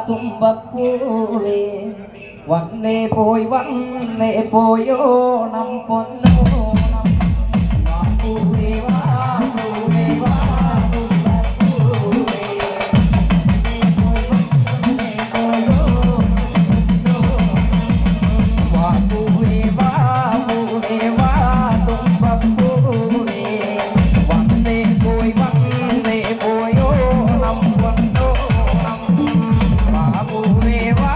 തുമ്പപ്പൂവേ വന്നേ പോയോണം പൊന്നോണം പൂവേ വാ പൂവേ വാ തുമ്പപ്പൂവേ പൂവേ വാ തുമ്പപ്പൂവേ വന്നേ പോയോണം പൊന്നോണം പൂവേ വാ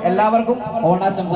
എല്ലാവർക്കും ഓണാശംസ.